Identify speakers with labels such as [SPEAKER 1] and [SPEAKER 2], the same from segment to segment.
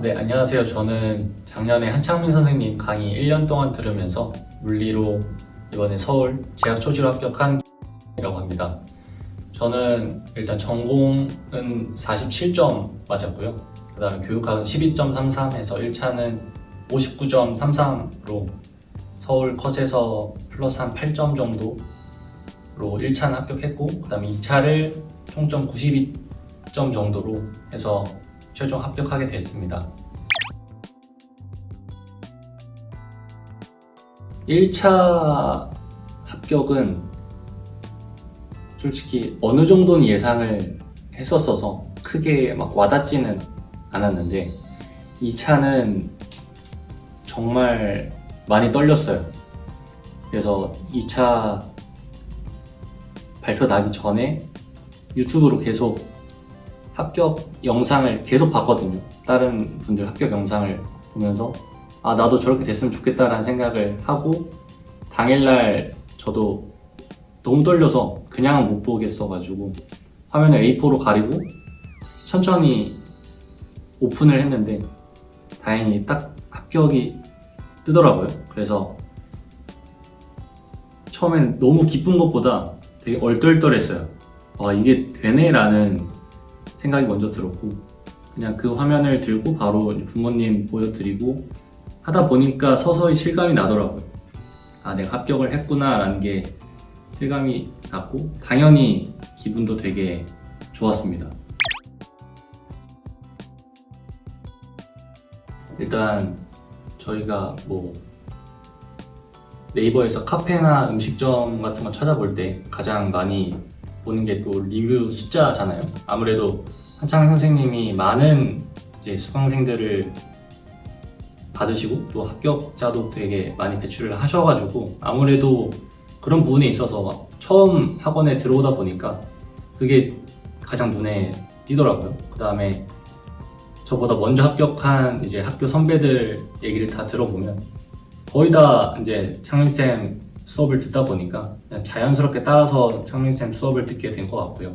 [SPEAKER 1] 네, 안녕하세요. 저는 작년에 한창민 선생님 강의 1년 동안 들으면서 물리로 이번에 서울 재학초시로 합격한 이라고 합니다. 저는 일단 전공은 47점 맞았고요. 그 다음에 교육학은 12.33해서 1차는 59.33으로 서울 컷에서 플러스 한 8점 정도로 1차는 합격했고, 그 다음에 2차를 총점 92점 정도로 해서 최종 합격하게 됐습니다. 1차 합격은 솔직히 어느 정도는 예상을 했었어서 크게 막 와닿지는 않았는데 2차는 정말 많이 떨렸어요. 그래서 2차 발표 나기 전에 유튜브로 계속 합격 영상을 계속 봤거든요. 다른 분들 합격 영상을 보면서 나도 저렇게 됐으면 좋겠다라는 생각을 하고, 당일날 저도 너무 떨려서 그냥은 못 보겠어가지고 화면을 A4로 가리고 천천히 오픈을 했는데 다행히 딱 합격이 뜨더라고요. 그래서 처음엔 너무 기쁜 것보다 되게 얼떨떨했어요. 이게 되네 라는 생각이 먼저 들었고, 그냥 그 화면을 들고 바로 부모님 보여드리고 하다 보니까 서서히 실감이 나더라고요. 내가 합격을 했구나 라는 게 실감이 났고, 당연히 기분도 되게 좋았습니다. 일단 저희가 네이버에서 카페나 음식점 같은 거 찾아볼 때 가장 많이 보는 게 또 리뷰 숫자잖아요. 아무래도 한창민 선생님이 많은 이제 수강생들을 받으시고 또 합격자도 되게 많이 배출을 하셔가지고 아무래도 그런 부분에 있어서 처음 학원에 들어오다 보니까 그게 가장 눈에 띄더라고요. 그 다음에 저보다 먼저 합격한 이제 학교 선배들 얘기를 다 들어보면 거의 다 이제 창민쌤 수업을 듣다 보니까 그냥 자연스럽게 따라서 창민쌤 수업을 듣게 된 것 같고요.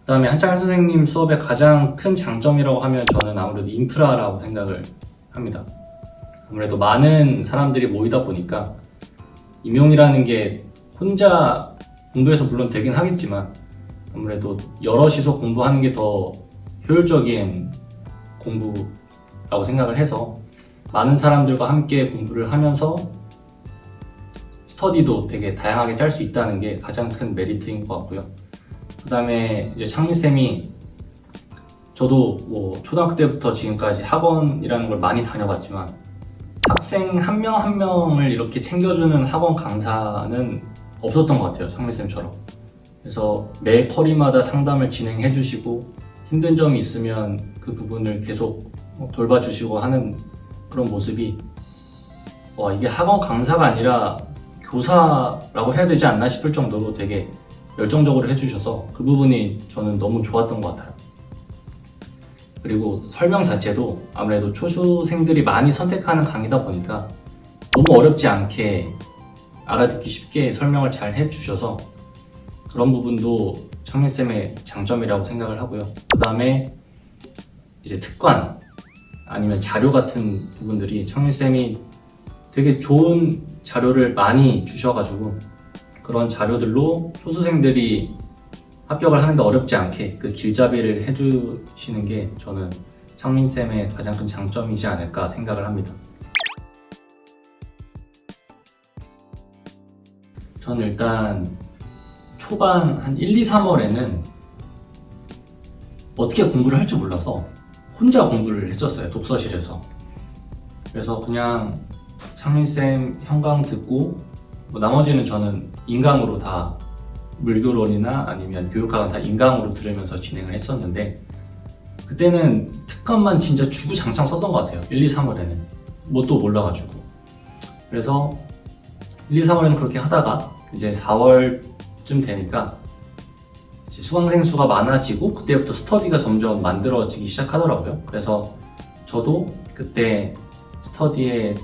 [SPEAKER 1] 그 다음에 한창민 선생님 수업의 가장 큰 장점이라고 하면 저는 아무래도 인프라라고 생각을 합니다. 아무래도 많은 사람들이 모이다 보니까 임용이라는 게 혼자 공부해서 물론 되긴 하겠지만 아무래도 여럿이서 공부하는 게 더 효율적인 공부라고 생각을 해서 많은 사람들과 함께 공부를 하면서 스터디도 되게 다양하게 짤 수 있다는 게 가장 큰 메리트인 것 같고요. 그 다음에 이제 창민쌤이 저도 초등학교 때부터 지금까지 학원이라는 걸 많이 다녀봤지만 학생 한 명 한 명을 이렇게 챙겨주는 학원 강사는 없었던 것 같아요. 창민쌤처럼. 그래서 매 커리마다 상담을 진행해 주시고 힘든 점이 있으면 그 부분을 계속 돌봐주시고 하는 그런 모습이 이게 학원 강사가 아니라 교사라고 해야 되지 않나 싶을 정도로 되게 열정적으로 해주셔서 그 부분이 저는 너무 좋았던 것 같아요. 그리고 설명 자체도 아무래도 초수생들이 많이 선택하는 강의다 보니까 너무 어렵지 않게 알아듣기 쉽게 설명을 잘 해주셔서 그런 부분도 창민쌤의 장점이라고 생각을 하고요. 그 다음에 이제 특관 아니면 자료 같은 부분들이 창민쌤이 되게 좋은 자료를 많이 주셔가지고 그런 자료들로 초수생들이 합격을 하는데 어렵지 않게 그 길잡이를 해주시는 게 저는 창민쌤의 가장 큰 장점이지 않을까 생각을 합니다. 저는 일단 초반 한 1, 2, 3월에는 어떻게 공부를 할지 몰라서 혼자 공부를 했었어요. 독서실에서. 그래서 그냥 창민쌤 현강 듣고 나머지는 저는 인강으로 다 물교론이나 아니면 교육학은 다 인강으로 들으면서 진행을 했었는데 그때는 특강만 진짜 주구장창 썼던 것 같아요. 1, 2, 3월에는 뭣도 몰라가지고. 그래서 1, 2, 3월에는 그렇게 하다가 이제 4월쯤 되니까 이제 수강생 수가 많아지고 그때부터 스터디가 점점 만들어지기 시작하더라고요. 그래서 저도 그때 스터디에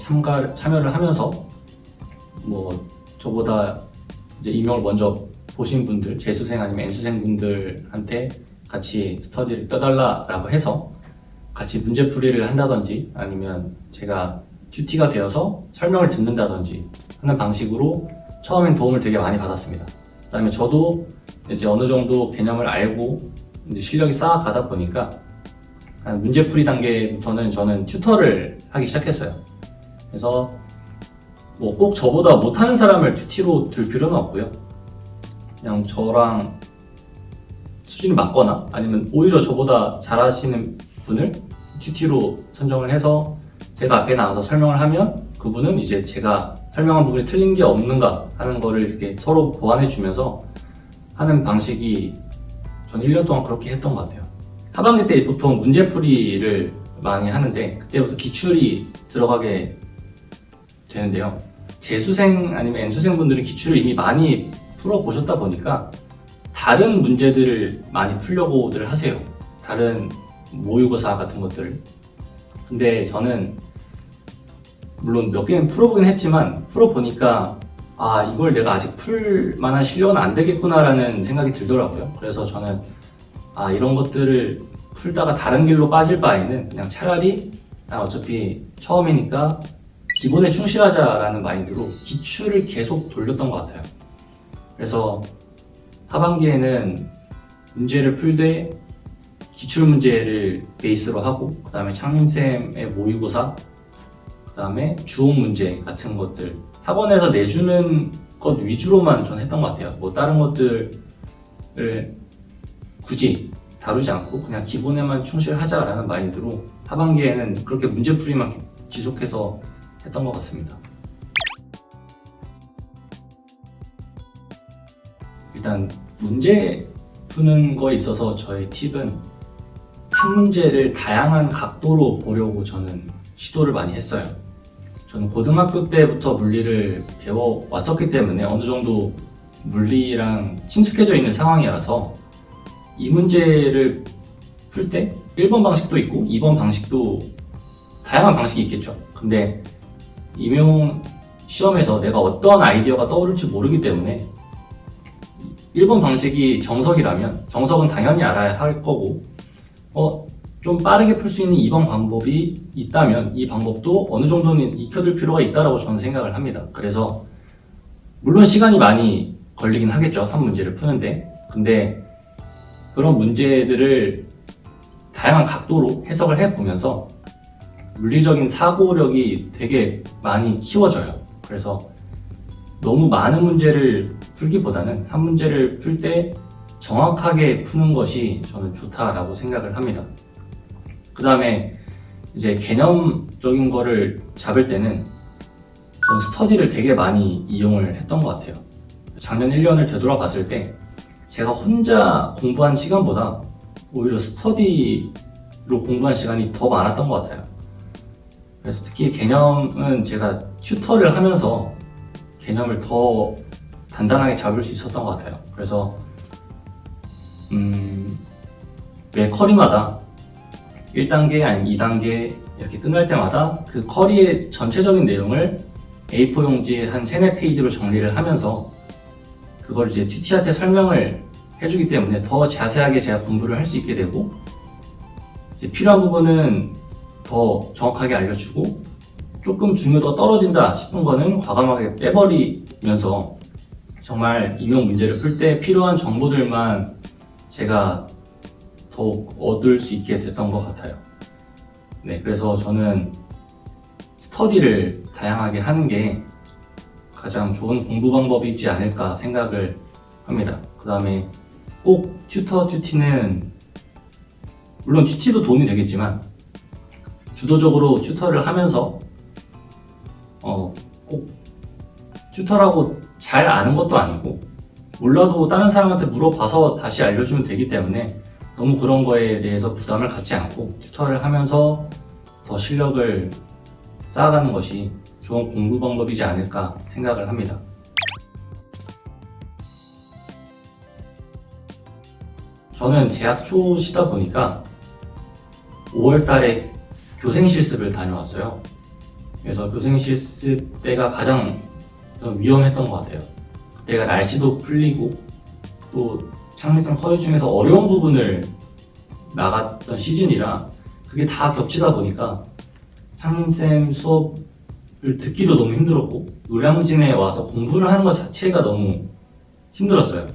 [SPEAKER 1] 참여를 하면서 저보다 이제 임용을 먼저 보신 분들, 재수생 아니면 N수생 분들한테 같이 스터디를 껴달라고 해서 같이 문제풀이를 한다든지 아니면 제가 튜티가 되어서 설명을 듣는다든지 하는 방식으로 처음엔 도움을 되게 많이 받았습니다. 그다음에 저도 이제 어느 정도 개념을 알고 이제 실력이 쌓아가다 보니까 한 문제풀이 단계부터는 저는 튜터를 하기 시작했어요. 그래서 뭐 꼭 저보다 못하는 사람을 튜티로 둘 필요는 없고요. 그냥 저랑 수준이 맞거나 아니면 오히려 저보다 잘하시는 분을 튜티로 선정을 해서 제가 앞에 나가서 설명을 하면 그분은 이제 제가 설명한 부분이 틀린 게 없는가 하는 거를 이렇게 서로 보완해 주면서 하는 방식이 전 1년 동안 그렇게 했던 것 같아요. 하반기 때 보통 문제풀이를 많이 하는데 그때부터 기출이 들어가게 되는데요. 재수생 아니면 N수생 분들은 기출을 이미 많이 풀어보셨다 보니까 다른 문제들을 많이 풀려고들 하세요. 다른 모의고사 같은 것들을. 근데 저는 물론 몇 개는 풀어보긴 했지만 풀어보니까 아 이걸 내가 아직 풀 만한 실력은 안 되겠구나 라는 생각이 들더라고요. 그래서 저는 아 이런 것들을 풀다가 다른 길로 빠질 바에는 그냥 차라리 어차피 처음이니까 기본에 충실하자라는 마인드로 기출을 계속 돌렸던 것 같아요. 그래서 하반기에는 문제를 풀되 기출 문제를 베이스로 하고 그 다음에 창민쌤의 모의고사 그 다음에 주옥 문제 같은 것들 학원에서 내주는 것 위주로만 전 했던 것 같아요. 뭐 다른 것들을 굳이 다루지 않고 그냥 기본에만 충실하자라는 마인드로 하반기에는 그렇게 문제풀이만 지속해서 했던 것 같습니다. 일단 문제 푸는 거에 있어서 저의 팁은 한 문제를 다양한 각도로 보려고 저는 시도를 많이 했어요. 저는 고등학교 때부터 물리를 배워왔었기 때문에 어느 정도 물리랑 친숙해져 있는 상황이라서 이 문제를 풀 때 1번 방식도 있고 2번 방식도 다양한 방식이 있겠죠. 근데 임용 시험에서 내가 어떤 아이디어가 떠오를지 모르기 때문에 1번 방식이 정석이라면 정석은 당연히 알아야 할 거고 좀 빠르게 풀 수 있는 2번 방법이 있다면 이 방법도 어느 정도는 익혀둘 필요가 있다고 저는 생각을 합니다. 그래서 물론 시간이 많이 걸리긴 하겠죠. 한 문제를 푸는데 근데 그런 문제들을 다양한 각도로 해석을 해보면서 물리적인 사고력이 되게 많이 키워져요. 그래서 너무 많은 문제를 풀기보다는 한 문제를 풀 때 정확하게 푸는 것이 저는 좋다라고 생각을 합니다. 그 다음에 이제 개념적인 거를 잡을 때는 저는 스터디를 되게 많이 이용을 했던 것 같아요. 작년 1년을 되돌아봤을 때 제가 혼자 공부한 시간보다 오히려 스터디로 공부한 시간이 더 많았던 것 같아요. 그래서 특히 개념은 제가 튜터를 하면서 개념을 더 단단하게 잡을 수 있었던 것 같아요. 그래서 매 커리마다 1단계 아니면 2단계 이렇게 끝날 때마다 그 커리의 전체적인 내용을 A4 용지에 한 3, 4페이지로 정리를 하면서 그걸 이제 튜티한테 설명을 해주기 때문에 더 자세하게 제가 공부를 할 수 있게 되고 이제 필요한 부분은 더 정확하게 알려주고 조금 중요도가 떨어진다 싶은 거는 과감하게 빼버리면서 정말 임용 문제를 풀 때 필요한 정보들만 제가 더욱 얻을 수 있게 됐던 것 같아요. 네, 그래서 저는 스터디를 다양하게 하는 게 가장 좋은 공부 방법이지 않을까 생각을 합니다. 그 다음에 꼭 튜티는 물론 튜티도 도움이 되겠지만 주도적으로 튜터를 하면서 꼭 튜터라고 잘 아는 것도 아니고 몰라도 다른 사람한테 물어봐서 다시 알려주면 되기 때문에 너무 그런 거에 대해서 부담을 갖지 않고 튜터를 하면서 더 실력을 쌓아가는 것이 좋은 공부 방법이지 않을까 생각을 합니다. 저는 재학 초시다 보니까 5월 달에 교생 실습을 다녀왔어요. 그래서 교생 실습 때가 가장 좀 위험했던 것 같아요. 그때가 날씨도 풀리고 또 창립생 커리 중에서 어려운 부분을 나갔던 시즌이라 그게 다 겹치다 보니까 창민쌤 수업을 듣기도 너무 힘들었고 노량진에 와서 공부를 하는 것 자체가 너무 힘들었어요.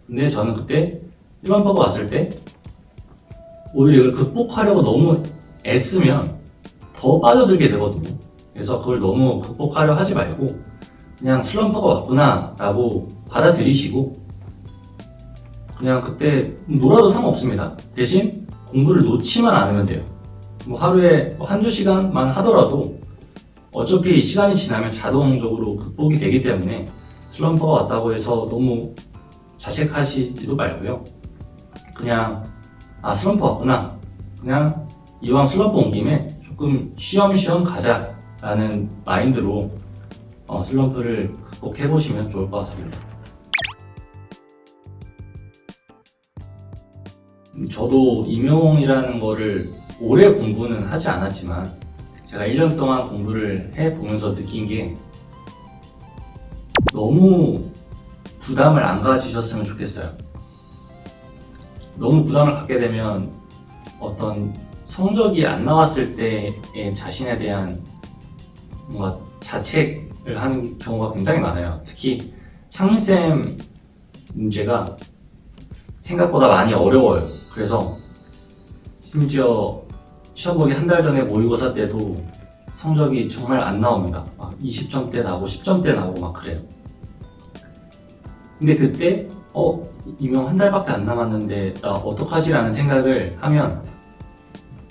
[SPEAKER 1] 근데 저는 그때 일반파고 왔을 때 오히려 이걸 극복하려고 너무 애쓰면 더 빠져들게 되거든요. 그래서 그걸 너무 극복하려 하지 말고 그냥 슬럼프가 왔구나 라고 받아들이시고 그냥 그때 놀아도 상관없습니다. 대신 공부를 놓지만 않으면 돼요. 뭐 하루에 한두 시간만 하더라도 어차피 시간이 지나면 자동적으로 극복이 되기 때문에 슬럼프가 왔다고 해서 너무 자책하시지도 말고요. 그냥 슬럼프 왔구나. 그냥 이왕 슬럼프 온 김에 조금 쉬엄쉬엄 가자라는 마인드로 슬럼프를 극복해보시면 좋을 것 같습니다. 저도 임용이라는 거를 오래 공부는 하지 않았지만 제가 1년 동안 공부를 해보면서 느낀 게 너무 부담을 안 가지셨으면 좋겠어요. 너무 부담을 갖게 되면 어떤 성적이 안 나왔을 때의 자신에 대한 뭔가 자책을 하는 경우가 굉장히 많아요. 특히 창민쌤 문제가 생각보다 많이 어려워요. 그래서 심지어 시험 보기 한 달 전에 모의고사 때도 성적이 정말 안 나옵니다. 막 20점대 나오고 10점대 나오고 막 그래요. 근데 그때 임용 한 달밖에 안 남았는데 나 어떡하지? 라는 생각을 하면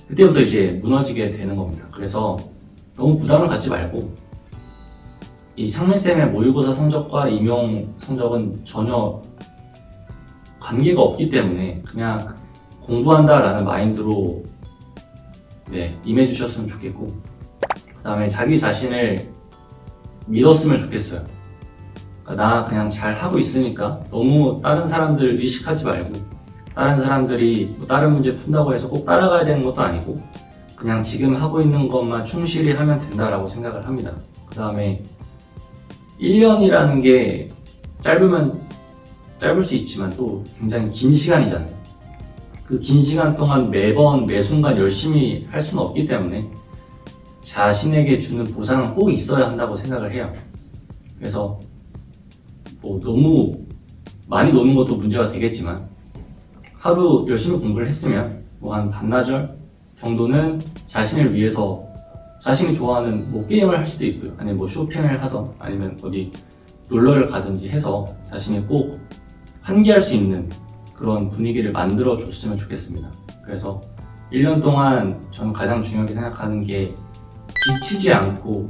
[SPEAKER 1] 그때부터 이제 무너지게 되는 겁니다. 그래서 너무 부담을 갖지 말고 이 창민쌤의 모의고사 성적과 임용 성적은 전혀 관계가 없기 때문에 그냥 공부한다라는 마인드로 임해주셨으면 좋겠고 그 다음에 자기 자신을 믿었으면 좋겠어요. 그러니까 나 그냥 잘 하고 있으니까 너무 다른 사람들 의식하지 말고 다른 사람들이 뭐 다른 문제 푼다고 해서 꼭 따라가야 되는 것도 아니고 그냥 지금 하고 있는 것만 충실히 하면 된다라고 생각을 합니다. 그 다음에 1년이라는 게 짧으면 짧을 수 있지만 또 굉장히 긴 시간이잖아요. 그 긴 시간 동안 매번 매순간 열심히 할 수는 없기 때문에 자신에게 주는 보상은 꼭 있어야 한다고 생각을 해요. 그래서 뭐 너무 많이 노는 것도 문제가 되겠지만 하루 열심히 공부를 했으면 뭐 한 반나절 정도는 자신을 위해서 자신이 좋아하는 뭐 게임을 할 수도 있고요. 아니면 뭐 쇼핑을 하던 아니면 어디 놀러를 가든지 해서 자신이 꼭 환기할 수 있는 그런 분위기를 만들어 줬으면 좋겠습니다. 그래서 1년 동안 저는 가장 중요하게 생각하는 게 지치지 않고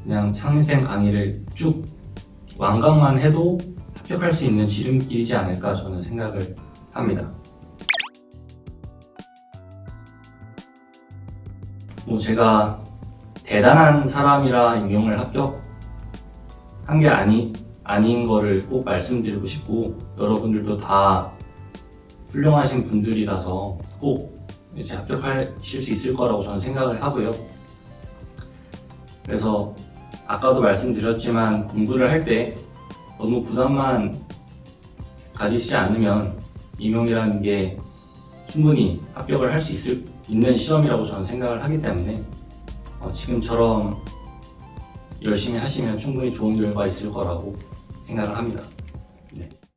[SPEAKER 1] 그냥 창민쌤 강의를 쭉 완강만 해도 합격할 수 있는 지름길이지 않을까 저는 생각을 합니다. 뭐 제가 대단한 사람이라 임용을 합격한 게 아닌 거를 꼭 말씀드리고 싶고 여러분들도 다 훌륭하신 분들이라서 꼭 이제 합격하실 수 있을 거라고 저는 생각을 하고요. 그래서 아까도 말씀드렸지만 공부를 할 때 너무 부담만 가지시지 않으면 임용이라는 게 충분히 합격을 할 수 있는 시험이라고 저는 생각을 하기 때문에 지금처럼 열심히 하시면 충분히 좋은 결과 있을 거라고 생각을 합니다.